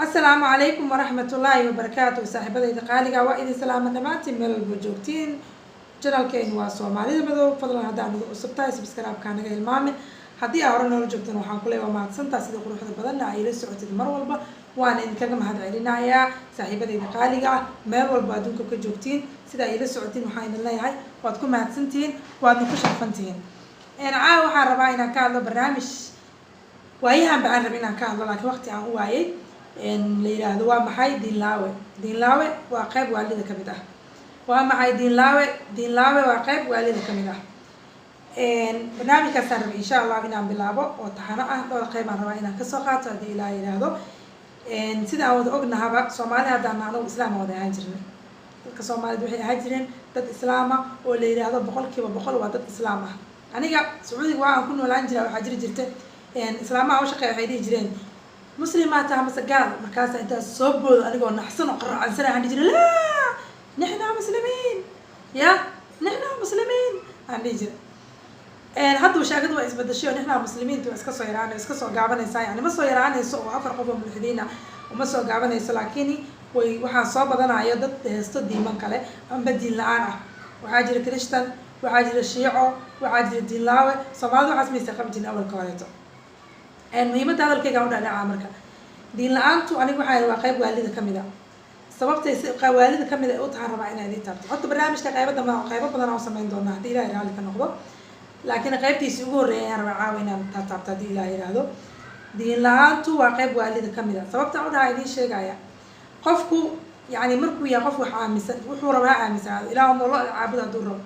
السلام عليكم ورحمة الله وبركاته. صاحبتي قالقة وإذا سلام دمانتي ميل البوجوكتين جنالكين وسوماليدا مدو فضلا هدا مدو سبتاي سبسكرايب كان غير المامن هدي أورنا وجوكتين وحان كلي وما تسنتا سيدي قروح بدلنا إلى سعودي المر والبا وانا إن كان مهد علينا يا صاحبتي قالقة ميل والبا دونكو كجوكتين سيدا إلى سعودي وحان الله يعي وادكم مهد سنتين وادنكو شرفنتين أنا عاو حارباينا كالو برنامج وأيها بعد ربنا كالو لكن وقتي عن وايي إن ليراد وامحي دين لاوي وقيب والدة كمده وامحي دين لاوي وقيب والدة كمده إن برنامج كسر إن شاء الله بنام بلابو وتحنا دول قيب عن رواينا كسوقات هذه لا يرادو إن سيد أود أقولنا هذا سومالي هذا معناه إسلام وده هاجرين كسومالي دوحي هاجرين ضد إسلامه واللي يرادو بقول كيف بقول وضد إسلامه أنا جا سعودي وعن كنا العنجرة وحجر جرت إن إسلامه أو شقي هيدي جرين مسلمات هم سجال مركز أنت صوب أنا قلنا نحسن وقرأ عن سنة عندي جري لا نحن مسلمين يا نحن مسلمين عندي جري هذا وش أقدر إثبات الشيء نحن مسلمين تو إسكسو إيران إسكسو قابنا يساي يعني مسوا إيران يسوق وعفر قبهم ملحدين ومسوا قابنا يسلاكيني وحن صوب هذا عيادة استدي من كله أم بدين لأنا وعاجر كريستان وعاجر الشيعة وعاجر الدين لاوي صباحه عزمي استقام دين أول كوارثه المهمة هذا الكي قاعد على عمرك دين لعنتو أنا وحاي وقيب والدة كمدا سببت والدة كمدا أتعرف على هذه ترى حتى برنامج كقيبة دم قيبة بدنا نوصل دونا دي لا يرالي كنقضه لكن قيبتي سيقول ريان رعاوينا تتعب دي لا يرالو دين لعنتو وقيب والدة كمدا سببت عود هذه الشيء جاية قفكو يعني مركو يا قف وحامس وحور بها عامس هذا إلى الله عبد الدور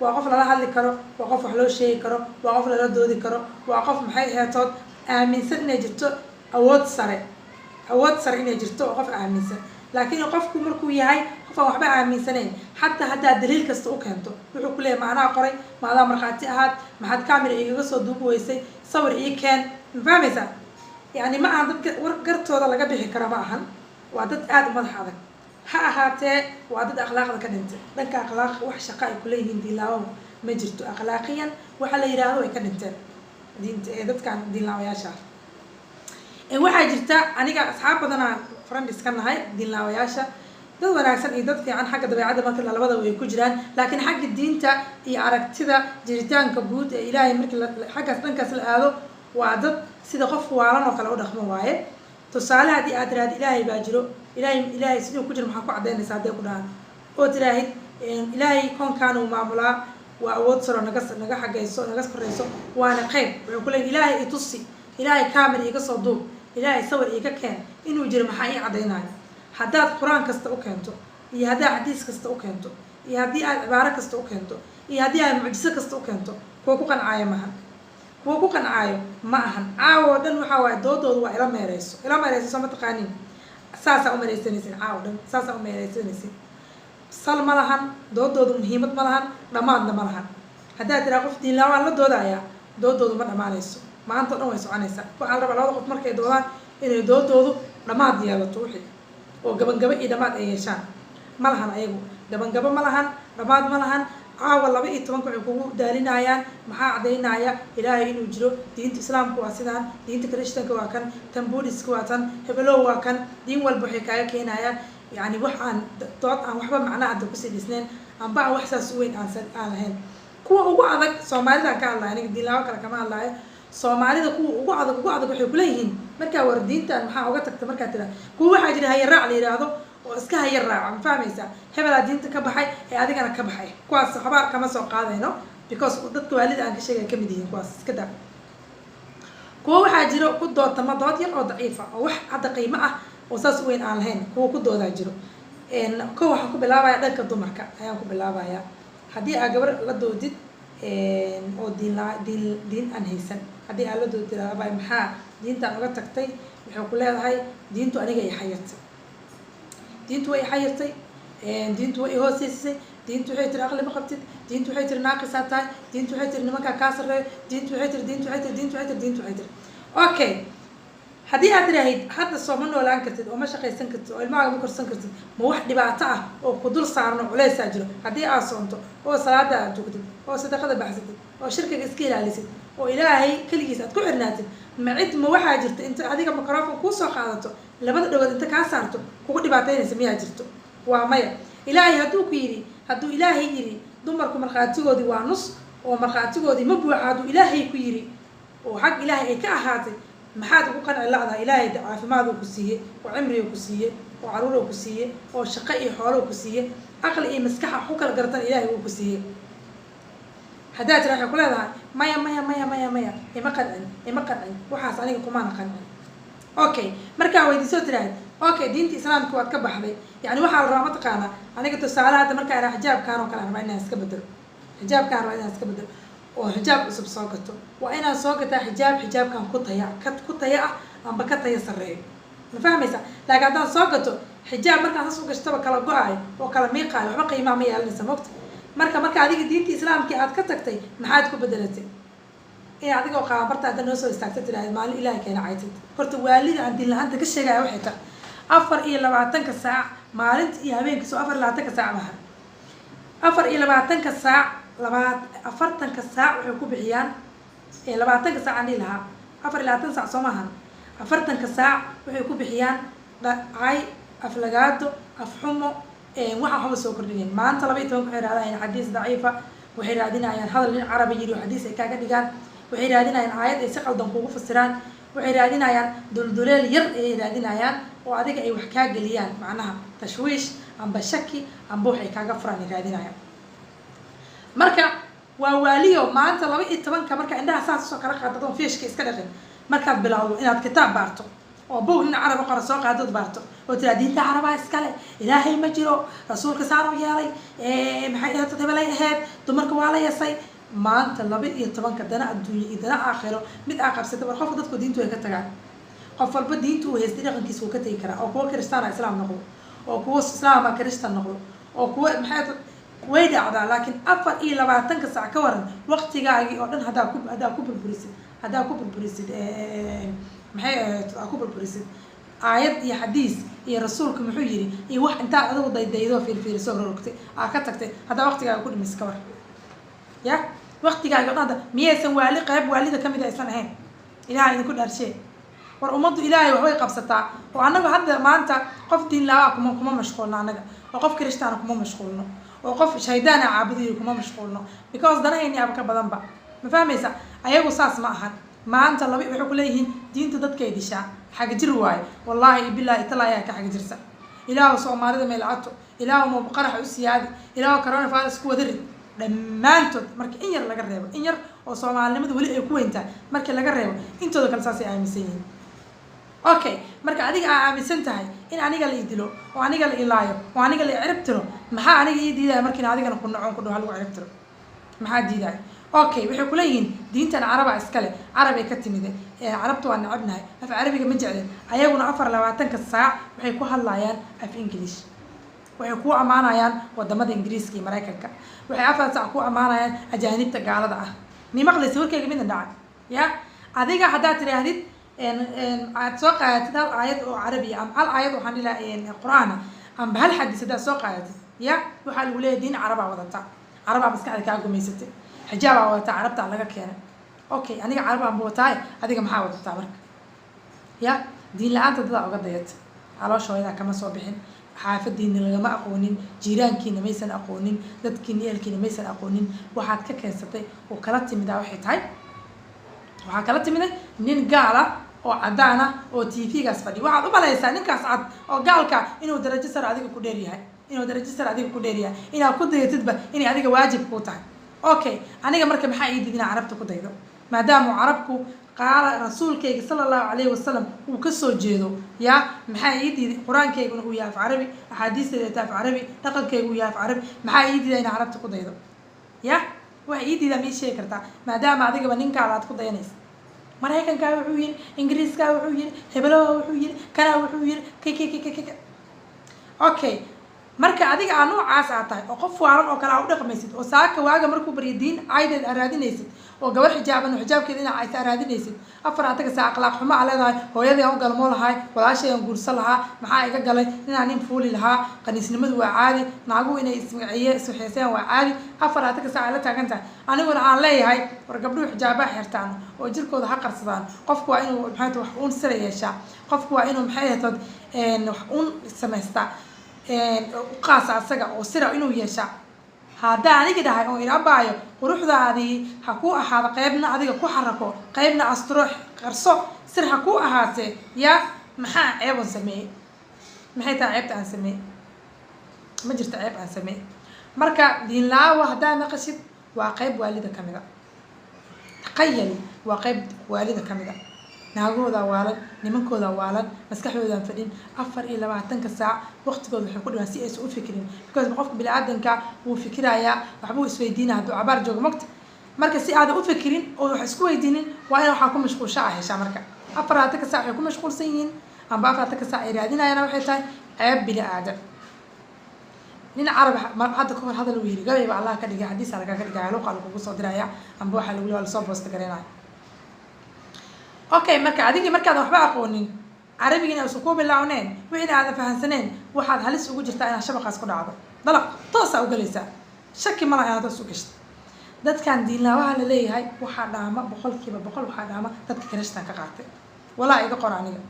وقف لا هل كرو وقف حلو شيء كرو وقف لا دودي كرو وقف محي هاتود aaminsan inay jirto awood sare inay jirto oo qof aaminsan laakiin qofku markuu yahay qof aan waxba aaminsanayn hatta hadaa daliil kasta u keento wuxuu ku leeyahay macnaha qoray maadaama marxaati ahaad maxad kaamira igaga soo duubi weysay sawir ii keen fahmaysa yani ma aan dadka war gartooda laga bixi kara ma ahan waa dad aad u madax adag ha ahaatee waa dad akhlaaqda ka dhintay dhanka akhlaaq wax shaqo ay ku leeyihiin dilaawo ma jirto akhlaaqiyan waxa la yiraahdo ay ka dhinteen diinta dadkan diin laawayaasha waxaa jirta aniga asxaab badan aan friends ka nahay diin laawayaasha dad wanaagsan iyo dad fiican xagga dabeecadda marka labada way ku jiraan laakiin xagga diinta iyo aragtida jiritaanka guud ee ilaahay markii xaggaas dhankaas la aado waa dad sida qof waalan oo kale u dhaqmo waaye tusaale haddii aad tiraahdo ilaahay baa jiro ilaahay siduu ku jiro maxaa ku cadaynaysaa hadday ku dhahaan oo tiraahid ilaahay koonkaan uu maamulaa وأود صار نجس حاجة نجس كريسو وأنا قيم ويقول إلهي يتصي إلهي كامل يقص الضوء إلهي يصور كان إنه يجري محاي عدينا حداد قرآن كستو كنتو يهدا حديث كستو كنتو يهدي عبارة كستو كنتو يهدي معجزة كستو كنتو كوكو كان عايم كوكو كان عايم معهن عاودن وحاول دود وإلى ميريسو سما تقانين ساسا أمريسنيسين عاودن ساسا أمريسنيسين sal ma lahan doodoodu muhiimad ma lahan dhammaadna ma lahan haddaad tiraa qof diin laawaan la doodaya doodoodu ma dhammaanayso maanta o dhan way soconaysaa waxaa la rabaa labada qof markay doodaan inay doodoodu dhammaad yeelato wixii oo gabangaba iyo dhammaad ay yeeshaan ma lahan ayagu gabangaba ma lahan dhammaad ma lahan caawa 12 waxay kugu daalinayaan maxaa cadaynaya ilaahay inuu jiro diinta islaamku waa sidaan diinta kirishtanka waa kan tan buudhiska waa tan hebelow waa kan diin walba waxay kaaga keenayaan يعني وحن طاط عن وحبة معناه عند كوسي الاثنين عم بقى وحساس وين عن هن كوا وقعدك سومالي ده كان الله يعني دي لا وكلا كمان الله سومالي ده كوا وقعدك وحي كليهن مركا وردين تان محا وقتك تمركا ترى كوا واحد جري هاي الرع لي هذا واسكا هاي الرع عم فاهم يسا هبل دين تكبحي هي هذيك أنا كبحي كوا الصحابة كمان سوق هذا هنا because ضد والد عن شيء كم دين كوا كده كوا واحد جري كود دوت ما دوت يلا ضعيفة أو واحد هذا قيمة وساس وين aan lahayn kuwa ku dooda jiro ko waxa ku bilaabaya dhanka dumarka ayaan ku bilaabaya hadii aad gabar la doodid oo diin aan haysan hadii aad la doodid abay maxaa diinta uga tagtay wuxuu ku leedahay diintu aniga ay xayirtay diintu way xayirtay diintu way hooseysay diintu waxay tir aqli ma qabtid diintu waxay tir naaqisa tahay diintu waxay tir nimanka ka sarreeyo diintu waxay tir okay haddii aad tiraahid hadda sooma noolaan kartid oo ma shaqaysan kartid oo ilmahaaga ma korsan kartid ma wax dhibaato ah oo ku dul saarno culaysaa jiro haddii aad soonto oo salaada aad tugtid oo sadaqada baxsatid oo shirkiga iska ilaalisid oo ilaahay keligiis aad ku xirnaatid معد ما واحد جرت أنت هذيك ميكروفون كوسو قاعدته لبدا دوغد أنت كاسارته كوكو dhibaataynaysa miyaa jirto waa maya ilaahay hadduu ku yiri hadduu ilaahay yiri dumarku markhaatigoodii waa nus oo markhaatigoodii ma buuxa hadduu ilaahay ku yiri oo xaq ilaahay ay ka ahaatay maxaad ugu qanci la'daa ilaahay caafimaad uu ku siiyey oo cimri uu ku siiyey oo caruur uu ku siiyey oo shaqo iyo xoolo uu ku siiyey aqli iyo maskax ku kala gartan ilaahay uu ku siiyey haddaad raaxo ku leedahay maya ima qancin waxaas aniga kumaana qancin okay markaa weydiiso tiraahdo okay diinta islaamka waad ka baxday yani waxaa la rabaa mataqaana aniga tusaale hadda markaa inaan xijaabkaan oo kale rabaa inaan iska bedelo xijaabkaan rabaa inaan iska bedelo oo xijaab cusub soo gato waa inaan soo gataa xijaabkan ku taya ah amba ka taya sarreeyo ma fahmaysa laakiin haddaan soo gato xijaab markaan saas u gashtaba kala go-ayo oo kala miiqaayo waxba qiimaa ma yeelanaysa mogta marka adiga diinta islaamkii aad ka tagtay maxaad ku bedelatay in adigoo qaabarta hadda noo soo istaagta tiraahdo maalin ilaahay keena caytid horta waalida aan diin la-aanta ka sheegaya waxay tahay 24 saac maalinta iyo habeenkii soo 24 saac maaha 24 saac 40 saac waxay ku bixiyaan 20 saac aan dhihi lahaa 24 saac soo maahan 40 saac waxay ku bixiyaan dhacay aflagaado afxumo waxa haba soo kordhiyeen maanta 12 waxay raadinayaan xadiis daciifa waxay raadinayaan hadal in carabi yiri xadiis ay kaaga dhigaan waxay raadinayaan aayad ay si qaldan kugu fasiraan waxay raadinayaan dulduleel yar ay raadinayaan oo adiga ay wax ka galiyaan macnaha tashwiish amba shaki amba waxay kaaga furaan raadinayaan marka waa waaliyo maanta 12 marka indhaha saas soo kala qaadato fiishka iska dhaqin markaad bilowdo inaad kitaab baarto oo buug in carabi qora soo qaadad baarto oo tira diinta caraba iskale ilaahay ma jiro rasuulka saaro yeelay maxay ahayd tabalay ahayd dumarka waa la yeesay maanta 12 dana adduunyo iyo dana aakhiro mid aqabsata war qofka dadku diintu ay ka tagaan qof walba diintu uu haystay dhaqankiisa uu ka tagi karaa oo kuwa kristaan islaam noqdo oo kuwa islaam kristaan noqdo oo kuwa maxay way dhacdaa laakiin 24 saac ka waran waqtigaagi oo dhan hadaa ku burburisid maxay ku burburisid aayad iyo xadiis iyo rasuulku muxuu yiri iyo wax inta adigu daydaydo fiirfiiriso rorogtay ka tagtay hadaa waqtigaaga ku dhimis ka war ya waqtigaaga dhan miyaysan waali qayb waalida kamid aysan ahayn ilaahay idinku dhaarshay war ummadu ilaahay wax way qabsataa oo anagu hadda maanta qof diin laa kuma mashquulna anaga oo qof kristaan kuma mashquulno oo qof shaydaan caabudiyo kuma mashquulno because danahayni ab ka badan ba ma fahmaysa ayagu saas ma ahan maanta laba wuxuu ku leeyihiin diinta dadka ay dishaa xaq jir waay wallahi billahi talaa ka xaq jirsa ilaahu Soomaalida meel ato ilaahu ma qarax u siyaadi ilaahu corona virus ku wadarid dhamaantood marka in yar laga reebo in yar oo Soomaalinimadu wali ay ku weyntaa marka laga reebo intooda kale saas ay aaminsan yihiin okay marka adiga aaminsan tahay in aniga la idilo oo aniga la ilaayo oo aniga la cirib tiro maxaa aniga ii diiday markii adigana ku nacon ku dhaw lagu cirib tiro maxaa diiday okay waxay ku leeyihiin diintan caraba iskale carabi ka timid carabtu waa nacabnahay af carabiga ma jeclin ayaguna 24 saac waxay ku hadlayaan af English waxay ku amaanayaan wadamada Ingiriiska iyo Mareykanka waxay 4 saac ku amaanayaan ajaanibta gaalada ah ni maqlaysi warkayga mid dhaca ya adiga hadaa tiraahdid aad soo qaadatid hal aayad oo carabi ah hal aayad waxaan ilaa quraan am hal xadiis hadaa soo qaadatid ya waxa lagu leeyahay diin caraba wadata caraba maskaxda ka gumaysatay حجاب وتا عربت على كينا اوكي انا عربه بوتاي اديك ما حاولت marka ya diin laanta dad uga dayat calooshooda kama soo bixin xaafadiina lagama aqoonin jiiraankiina maysan aqoonin dadkiina eelkiina maysan aqoonin waxaad ka keensatay oo kala timida waxay tahay waxa kala timida nin gaala oo cadaana oo TV-gaas fadhi waxaad u malaysaa ninkaas cad oo gaalka inuu darajo sare adiga ku dheer yahay inaad ku dayatidba inay adiga waajib ku tahay okay aniga marka maxaa ii diidina carabta ku daydo maadaama carabku qaala rasuulkayga sallallahu alayhi wasallam uu ka soo jeedo ya maxaa ii diiday quraankayguna uu yahay carabi ahadiisteeda af carabi dhaqankaygu uu yahay carabi maxaa ii diiday in carabta ku daydo ya waxa ii diiday ma sheegi kartaa maadaama adiga ninka aad ku dayanaysa Mareykanka wuxuu yiri Ingiriiska wuxuu yiri hebelo wuxuu yiri kana wuxuu yiri okay marka adiga aanu caas tahay oo qof waaran oo kala u dhaqmaysid oo saaka waaga markuu bariyo diin aydan araadinaysid oo gabar xijaaban xijaabkeeda ina ay araadinaysid afar ataga saa akhlaaq xumo leedahay hooyadii aan galmo lahaay walaashay aan guursan lahaa maxaa iga galay inaan nin fuuli lahaa qaniisnimadu waa caadi naagu inay isxeeseen waa caadi afar ataga saa la taagantahay aniguna aan leeyahay war gabdhuhu xijaaba xirtaan oo jirkooda ha qarsadaan qofku waa inuu maxay wax uun sira yeeshaa qofku waa inuu maxay ahad wax uun samaystaa u qaasa asaga oo sira inuu yeeshaa hadda aniga dhahay oo ila baayo quruxdaadii ha ku ahaado qaybna adiga ku xarako qaybna astro qarso sir ha ku ahaatee ya maxaa ceebon sameeyay maxay taa ceebta aan sameeyay ma jirto ceeb aan sameeyay marka diin laawa haddaa naqashid waa qayb waalida kamida taqayali waa qayb waalida kamida naagooda waalan nimankooda waalan maskaxdoodan fadhin 24 saac waqtigooda waxay ku dhiman si aysan u fikirin because qofka bini'aadanka wuu fikirayaa waxbuu isweydiinaa hadduu cabaar joogo mogta marka si aadan u fikirin oo wax isku weydiinin waa in waxaa ku mashquulshaa heshaa marka 24 saac waxay ku mashquulsan yihiin amba 24 saac ay raadinayaan waxay tahay ceeb bini'aadan nin carab hadda ka hor hadal uu yiri gabayba Allah ka dhigay hadiis laga ka dhigay luqad lagu soo diraya amba waxa lagu leeyahay soo post gareynaa okay marka adiga markaad waxba aqoonin carabiga isku ku bilawneen wixii aad fahansaneen waxaad halis ugu jirtaa inaad shabaqaas ku dhacdo dalaq toos u galaysaa shaki ma laha toos u gashto dadkan diinlaawaha la leeyahay waxa dhaama 100% waxa dhaama dadka Kirishtaanka qaatay walaa iga qoraaniga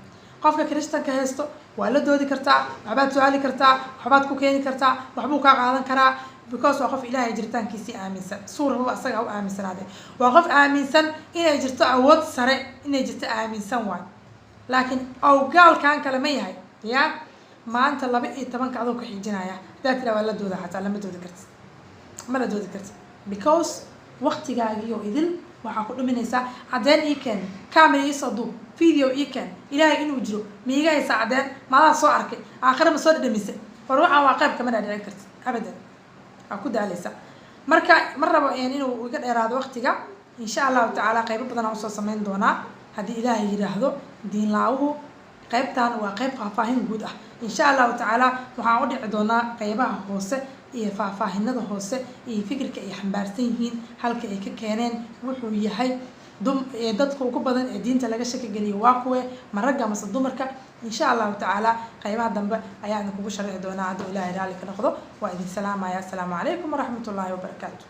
qofka Kirishtaanka haysto waa la doodi kartaa waxbaad su'aali kartaa waxbaad ku keeni kartaa waxbuu ka qaadan karaa because waa qof Ilaahay jiritaankiisa aaminsan suuradu asaga u aaminsanaade waa qof aaminsan inay jirto awood sare inay jirto aaminsan waay laakiin awgaalkan kale ma yahay ya maanta 12 adoo ka xijinaya dadka waa la dooda xataa lama doodi kartid ma la doodi kartid because waqtigaaga iyo idil waxa ku dhuminaysa cadeen iiken camera isoo duub video iiken Ilaahay inuu jiro miigaysa cadeen maada soo arkay aakhir ma soo dhamisay war waxa waa qayb kamid ah dhici kartid abadan aku daaleysa marka marraba inuu iga dheeraado waqtiga insha Allah ta'ala qayb badan oo soo sameyn doona hadii Ilaahay yiraahdo diin laawuhu qaybtan waa qayb faahfaahin guud ah insha Allah ta'ala waxaan u dhici doona qaybaha hoose iyo faahfaahinada hoose iyo fikirka ay xambaarsan yihiin halka ay ka keeneen wuxuu yahay dadku ugu badan ee diinta laga shaki galiyo waa kuwe maraga ama dumarka insha Allah ta'ala qaybaha dambe ayaan kugu sharxi doonaa hadii Ilaahay raali ka noqdo waa idin salaamaya assalaamu alaykum wa rahmatullahi wa barakatuh